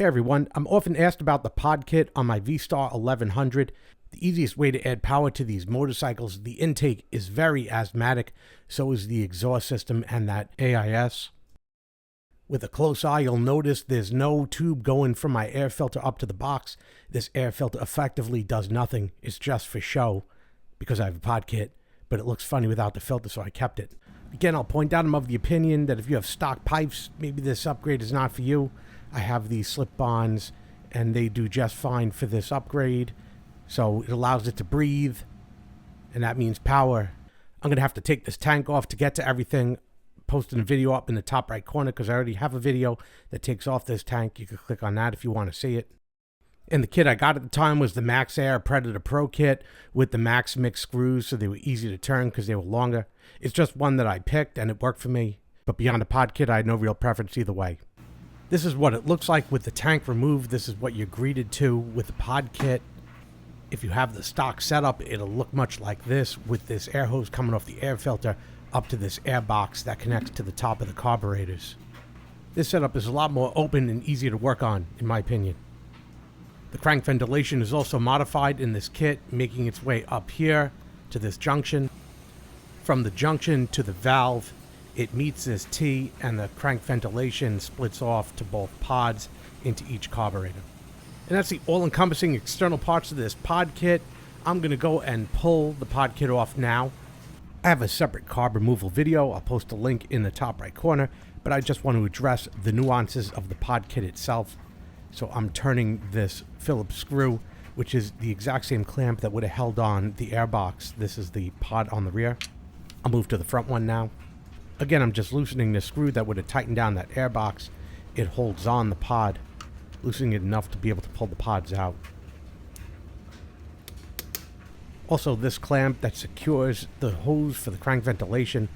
Hey everyone, I'm often asked about the pod kit on my VSTAR 1100. The easiest way to add power to these motorcycles, the intake is very asthmatic, so is the exhaust system and that AIS. With a close eye, you'll notice there's no tube going from my air filter up to the box. This air filter effectively does nothing. It's just for show because I have a pod kit, but it looks funny without the filter, so I kept it. Again, I'll point out I'm of the opinion that if you have stock pipes, maybe this upgrade is not for you. I have these slip-ons, and they do just fine for this upgrade. So it allows it to breathe, and that means power. I'm going to have to take this tank off to get to everything. Posting a video up in the top right corner because I already have a video that takes off this tank. You can click on that if you want to see it. And the kit I got at the time was the Maxair Predator Pro kit with the Max Mix screws, so they were easy to turn because they were longer. It's just one that I picked, and it worked for me. But beyond the pod kit, I had no real preference either way. This is what it looks like with the tank removed. This is what you're greeted to with the pod kit. If you have the stock setup, it'll look much like this with this air hose coming off the air filter up to this air box that connects to the top of the carburetors. This setup is a lot more open and easier to work on, in my opinion. The crank ventilation is also modified in this kit, making its way up here to this junction. From the junction to the valve, it meets this T, and the crank ventilation splits off to both pods into each carburetor. And that's the all-encompassing external parts of this pod kit. I'm going to go and pull the pod kit off now. I have a separate carb removal video. I'll post a link in the top right corner, but I just want to address the nuances of the pod kit itself. So I'm turning this Phillips screw, which is the exact same clamp that would have held on the airbox. This is the pod on the rear. I'll move to the front one now. Again, I'm just loosening the screw that would have tightened down that airbox. It holds on the pod, loosening it enough to be able to pull the pods out. Also, this clamp that secures the hose for the crank ventilation.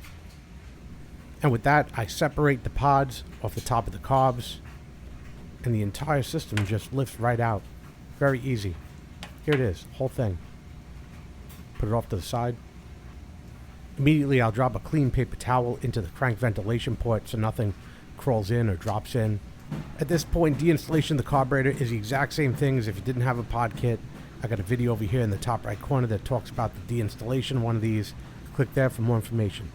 And with that, I separate the pods off the top of the carbs, and the entire system just lifts right out. Very easy. Here it is, whole thing. Put it off to the side. Immediately, I'll drop a clean paper towel into the crank ventilation port so nothing crawls in or drops in. At this point, deinstallation of the carburetor is the exact same thing as if you didn't have a pod kit. I got a video over here in the top right corner that talks about the deinstallation of one of these. Click there for more information.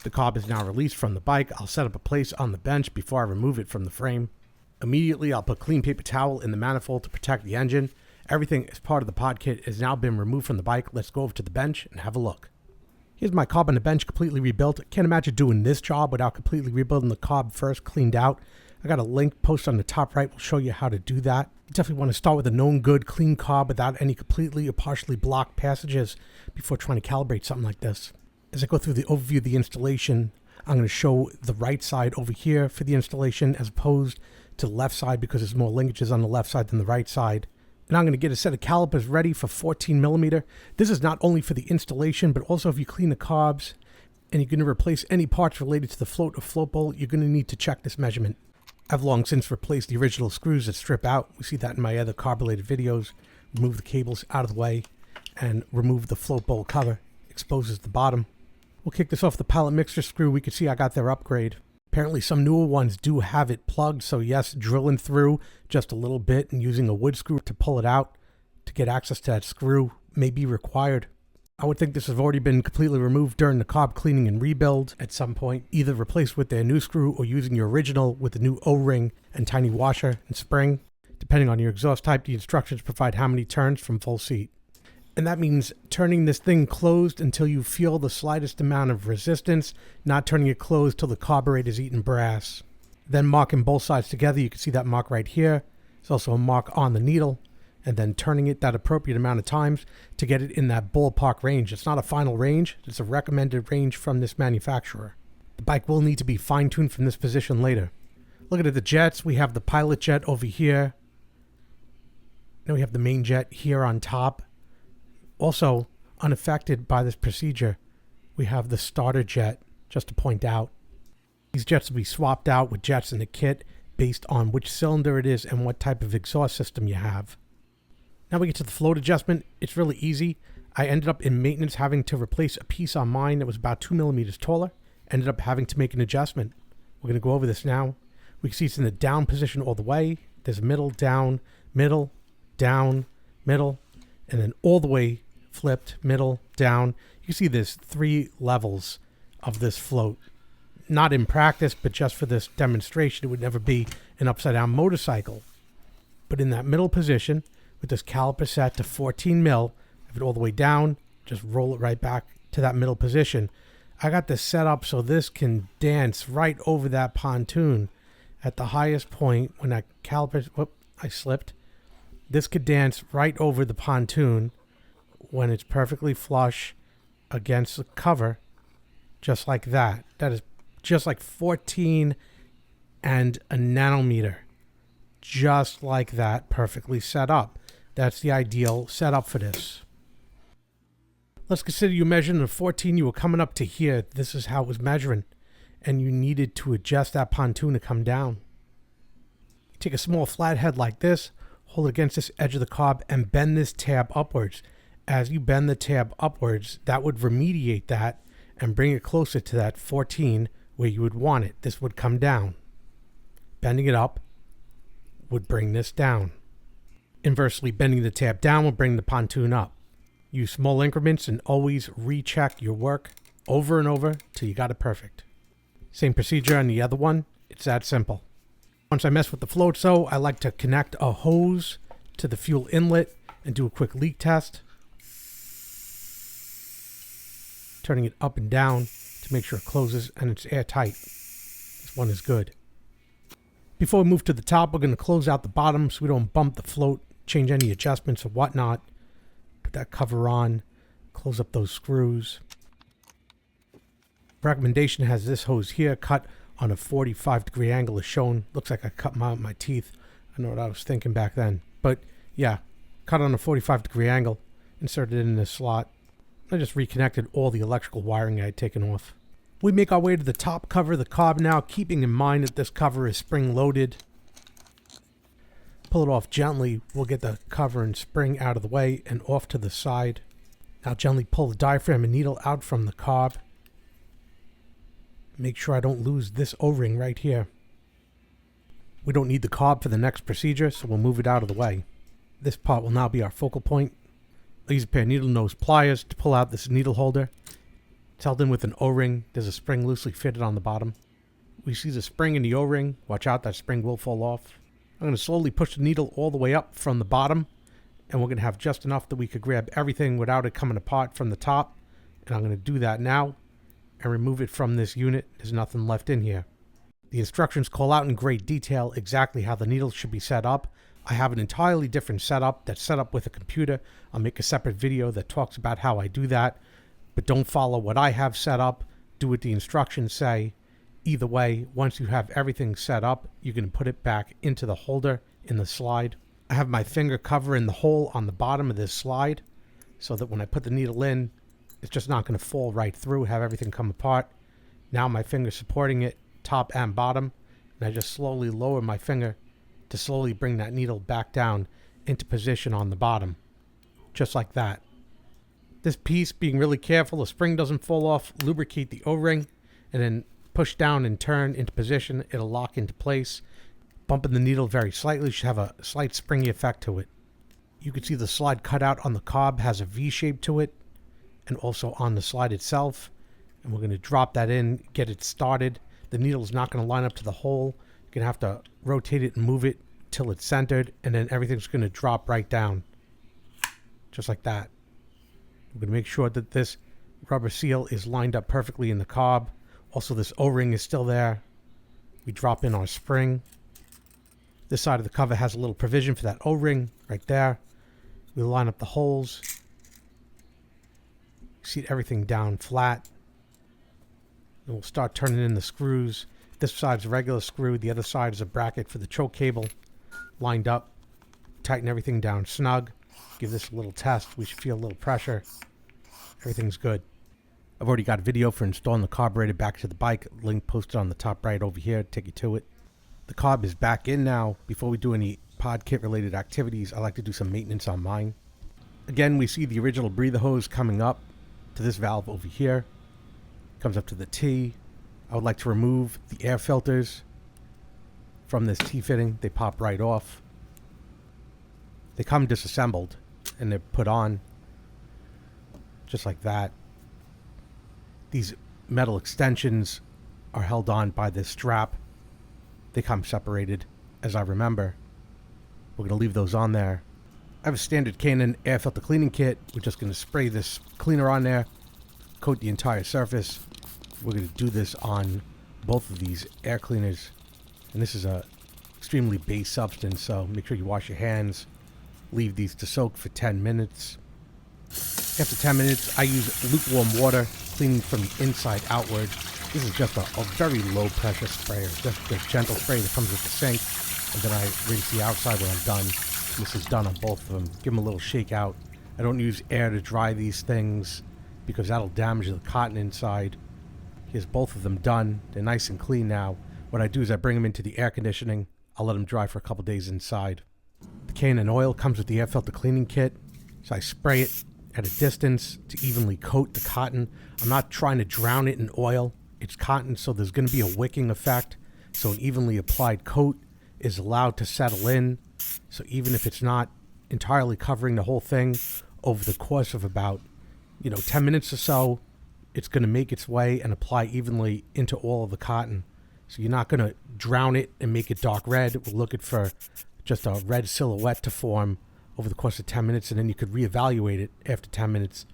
The carb is now released from the bike. I'll set up a place on the bench before I remove it from the frame. Immediately, I'll put clean paper towel in the manifold to protect the engine. Everything as part of the pod kit has now been removed from the bike. Let's go over to the bench and have a look. Here's my carb on the bench completely rebuilt. Can't imagine doing this job without completely rebuilding the carb first, cleaned out. I got a link posted on the top right. Will show you how to do that. You definitely want to start with a known good clean carb without any completely or partially blocked passages before trying to calibrate something like this. As I go through the overview of the installation, I'm going to show the right side over here for the installation as opposed to the left side because there's more linkages on the left side than the right side. And I'm going to get a set of calipers ready for 14 millimeter. This is not only for the installation, but also if you clean the carbs and you're going to replace any parts related to the float or float bolt, you're going to need to check this measurement. I've long since replaced the original screws that strip out. We see that in my other carb-related videos. Remove the cables out of the way and remove the float bolt cover. Exposes the bottom. We'll kick this off the pilot mixer screw. We can see I got their upgrade. Apparently some newer ones do have it plugged, so yes, drilling through just a little bit and using a wood screw to pull it out to get access to that screw may be required. I would think this has already been completely removed during the carb cleaning and rebuild at some point, either replaced with their new screw or using your original with the new O-ring and tiny washer and spring. Depending on your exhaust type, the instructions provide how many turns from full seat. And that means turning this thing closed until you feel the slightest amount of resistance, not turning it closed till the carburetor is eating brass. Then marking both sides together. You can see that mark right here. There's also a mark on the needle. And then turning it that appropriate amount of times to get it in that ballpark range. It's not a final range. It's a recommended range from this manufacturer. The bike will need to be fine-tuned from this position later. Looking at the jets, we have the pilot jet over here. Now we have the main jet here on top. Also, unaffected by this procedure, we have the starter jet, just to point out. These jets will be swapped out with jets in the kit based on which cylinder it is and what type of exhaust system you have. Now we get to the float adjustment. It's really easy. I ended up in maintenance having to replace a piece on mine that was about 2 millimeters taller. Ended up having to make an adjustment. We're going to go over this now. We can see it's in the down position all the way. There's middle, down, middle, down, middle, and then all the way flipped, middle, down. You can see there's 3 levels of this float. Not in practice, but just for this demonstration, it would never be an upside down motorcycle. But in that middle position, with this caliper set to 14 mil, have it all the way down, just roll it right back to that middle position. I got this set up so this can dance right over that pontoon at the highest point when that caliper, whoop, I slipped. This could dance right over the pontoon when it's perfectly flush against the cover, just like that. That is just like 14 and a nanometer. Just like that, perfectly set up. That's the ideal setup for this. Let's consider you measuring a 14. You were coming up to here. This is how it was measuring. And you needed to adjust that pontoon to come down. You take a small flathead like this, hold it against this edge of the carb, and bend this tab upwards. As you bend the tab upwards, that would remediate that and bring it closer to that 14 where you would want it. This would come down. Bending it up would bring this down. Inversely, bending the tab down will bring the pontoon up. Use small increments and always recheck your work over and over till you got it perfect. Same procedure on the other one. It's that simple. Once I mess with the float, so I like to connect a hose to the fuel inlet and do a quick leak test. Turning it up and down to make sure it closes and it's airtight. This one is good. Before we move to the top, we're going to close out the bottom so we don't bump the float, change any adjustments or whatnot. Put that cover on, close up those screws. Recommendation has this hose here cut on a 45-degree angle as shown. Looks like I cut my teeth. I know what I was thinking back then. But yeah, cut on a 45-degree angle, inserted it in this slot. I just reconnected all the electrical wiring I had taken off. We make our way to the top cover of the carb now, keeping in mind that this cover is spring-loaded. Pull it off gently. We'll get the cover and spring out of the way and off to the side. Now gently pull the diaphragm and needle out from the carb. Make sure I don't lose this O-ring right here. We don't need the carb for the next procedure, so we'll move it out of the way. This part will now be our focal point. I'll use a pair of needle nose pliers to pull out this needle holder. It's held in with an O-ring. There's a spring loosely fitted on the bottom. We see the spring in the O-ring. Watch out, that spring will fall off. I'm going to slowly push the needle all the way up from the bottom, and we're going to have just enough that we could grab everything without it coming apart from the top. And I'm going to do that now and remove it from this unit. There's nothing left in here. The instructions call out in great detail exactly how the needle should be set up. I have an entirely different setup that's set up with a computer. I'll make a separate video that talks about how I do that. But don't follow what I have set up. Do what the instructions say. Either way, once you have everything set up, you can put it back into the holder in the slide. I have my finger covering the hole on the bottom of this slide so that when I put the needle in, it's just not going to fall right through, have everything come apart. Now my finger supporting it, top and bottom, and I just slowly lower my finger to slowly bring that needle back down into position on the bottom. Just like that. This piece, being really careful, the spring doesn't fall off, lubricate the O-ring, and then push down and turn into position. It'll lock into place. Bumping the needle very slightly should have a slight springy effect to it. You can see the slide cutout on the carb has a V shape to it, and also on the slide itself. And we're going to drop that in, get it started. The needle is not going to line up to the hole. You're going to have to rotate it and move it till it's centered, and then everything's going to drop right down. Just like that. We're going to make sure that this rubber seal is lined up perfectly in the carb. Also, this O-ring is still there. We drop in our spring. This side of the cover has a little provision for that O-ring right there. We line up the holes. Seat everything down flat. And we'll start turning in the screws. This side's a regular screw. The other side is a bracket for the choke cable. Lined up. Tighten everything down snug. Give this a little test. We should feel a little pressure. Everything's good. I've already got a video for installing the carburetor back to the bike. Link posted on the top right over here. Take you to it. The carb is back in now. Before we do any pod kit related activities, I like to do some maintenance on mine. Again, we see the original breather hose coming up to this valve over here. Comes up to the T. I would like to remove the air filters from this T-fitting. They pop right off. They come disassembled and they're put on just like that. These metal extensions are held on by this strap. They come separated, as I remember. We're going to leave those on there. I have a standard Canon air filter cleaning kit. We're just going to spray this cleaner on there, coat the entire surface. We're going to do this on both of these air cleaners. And this is a extremely base substance, so make sure you wash your hands. Leave these to soak for 10 minutes. After 10 minutes, I use lukewarm water, cleaning from the inside outward. This is just a very low pressure sprayer, just a gentle spray that comes with the sink. And then I rinse the outside when I'm done. This is done on both of them. Give them a little shake out. I don't use air to dry these things because that'll damage the cotton inside. Here's both of them done. They're nice and clean now. What I do is I bring them into the air conditioning. I'll let them dry for a couple days inside. The Canon oil comes with the air filter cleaning kit. So I spray it at a distance to evenly coat the cotton. I'm not trying to drown it in oil. It's cotton, so there's going to be a wicking effect. So an evenly applied coat is allowed to settle in. So even if it's not entirely covering the whole thing, over the course of about, 10 minutes or so, it's going to make its way and apply evenly into all of the cotton. So you're not going to drown it and make it dark red. We're looking for just a red silhouette to form over the course of 10 minutes, and then you could reevaluate it after 10 minutes.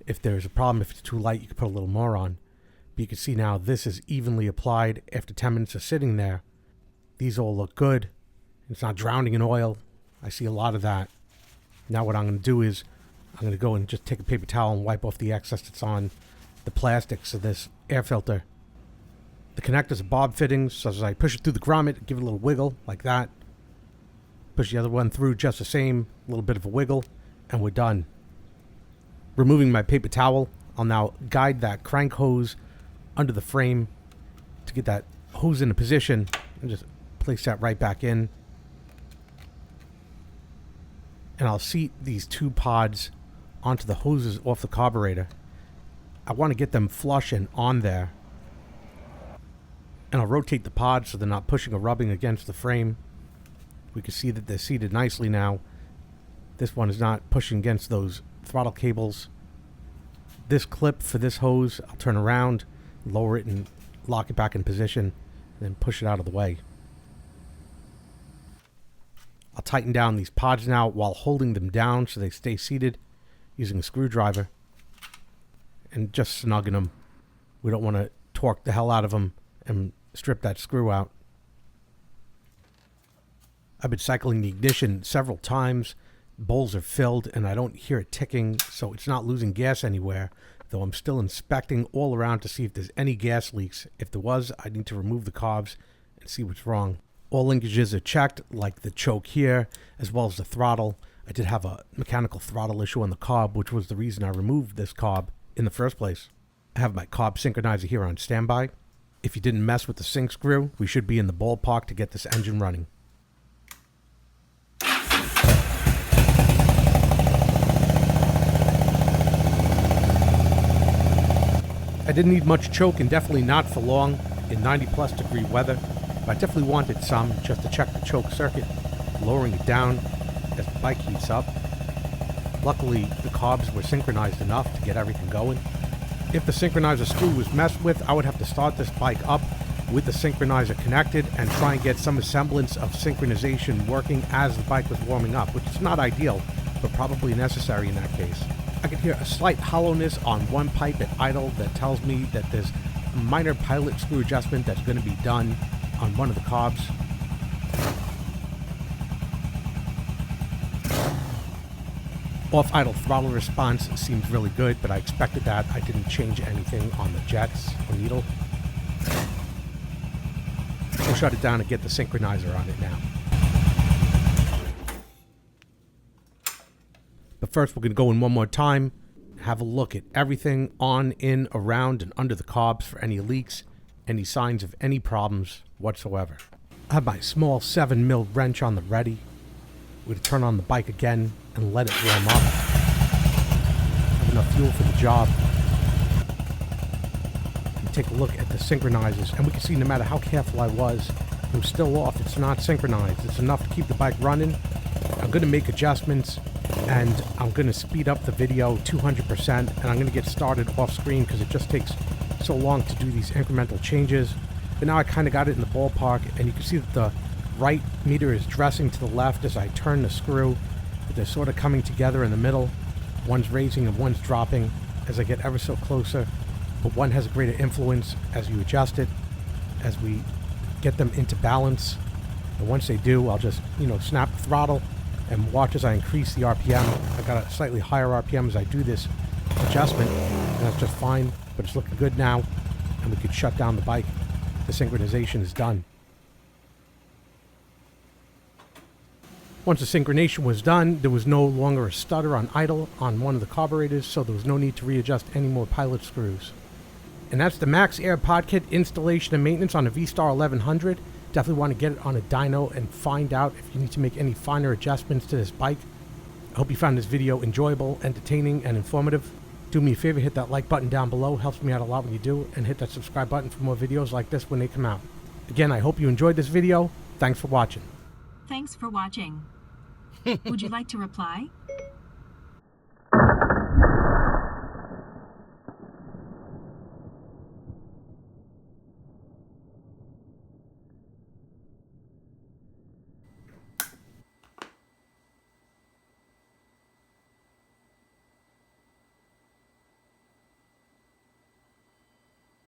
If there's a problem, if it's too light, you could put a little more on. But you can see now this is evenly applied after 10 minutes of sitting there. These all look good. It's not drowning in oil. I see a lot of that. Now what I'm going to do is I'm going to go and just take a paper towel and wipe off the excess that's on the plastics of this air filter. The connectors are bob fittings, so as I push it through the grommet, give it a little wiggle like that. Push the other one through just the same, a little bit of a wiggle, and we're done. Removing my paper towel, I'll now guide that crank hose under the frame to get that hose into position and just place that right back in. And I'll seat these two pods onto the hoses off the carburetor. I want to get them flush and on there. And I'll rotate the pods so they're not pushing or rubbing against the frame. We can see that they're seated nicely now. This one is not pushing against those throttle cables. This clip for this hose, I'll turn around, lower it and lock it back in position, and then push it out of the way. I'll tighten down these pods now while holding them down so they stay seated using a screwdriver and just snugging them. We don't want to torque the hell out of them and strip that screw out. I've been cycling the ignition several times. Bowls are filled and I don't hear it ticking, so it's not losing gas anywhere, though I'm still inspecting all around to see if there's any gas leaks. If there was, I need to remove the carbs and see what's wrong. All linkages are checked, like the choke here, as well as the throttle. I did have a mechanical throttle issue on the carb, which was the reason I removed this carb in the first place. I have my carb synchronizer here on standby. If you didn't mess with the sync screw, we should be in the ballpark to get this engine running. I didn't need much choke and definitely not for long in 90+ degree weather. But I definitely wanted some just to check the choke circuit, lowering it down as the bike heats up. Luckily, the carbs were synchronized enough to get everything going. If the synchronizer screw was messed with, I would have to start this bike up with the synchronizer connected and try and get some semblance of synchronization working as the bike was warming up, which is not ideal, but probably necessary in that case. I could hear a slight hollowness on one pipe at idle that tells me that there's a minor pilot screw adjustment that's going to be done on one of the carbs. Off-idle throttle response seems really good, but I expected that. I didn't change anything on the jets or needle. We'll shut it down and get the synchronizer on it now. But first we're going to go in one more time, have a look at everything on, in, around, and under the carbs for any leaks, any signs of any problems whatsoever. I have my small 7mm wrench on the ready. We're going to turn on the bike again and let it warm up. Have enough fuel for the job. And take a look at the synchronizers, and we can see no matter how careful I was, I'm still off. It's not synchronized. It's enough to keep the bike running. I'm going to make adjustments, and I'm going to speed up the video 200%, and I'm going to get started off screen because it just takes so long to do these incremental changes. But now I kind of got it in the ballpark, and you can see that the right meter is dressing to the left as I turn the screw. But they're sort of coming together in the middle. One's raising and one's dropping as I get ever so closer. But one has a greater influence as you adjust it, as we get them into balance. And once they do, I'll just, snap the throttle and watch as I increase the RPM. I got a slightly higher RPM as I do this adjustment, and that's just fine, but it's looking good now, and we could shut down the bike. The synchronization is done. Once the synchronization was done, there was no longer a stutter on idle on one of the carburetors, so there was no need to readjust any more pilot screws. And that's the Maxair pod kit installation and maintenance on the VSTAR 1100. Definitely want to get it on a dyno and find out if you need to make any finer adjustments to this bike. I hope you found this video enjoyable, entertaining, and informative. Do me a favor, hit that like button down below. Helps me out a lot when you do. And hit that subscribe button for more videos like this when they come out. Again, I hope you enjoyed this video. Thanks for watching. Thanks for watching. Would you like to reply?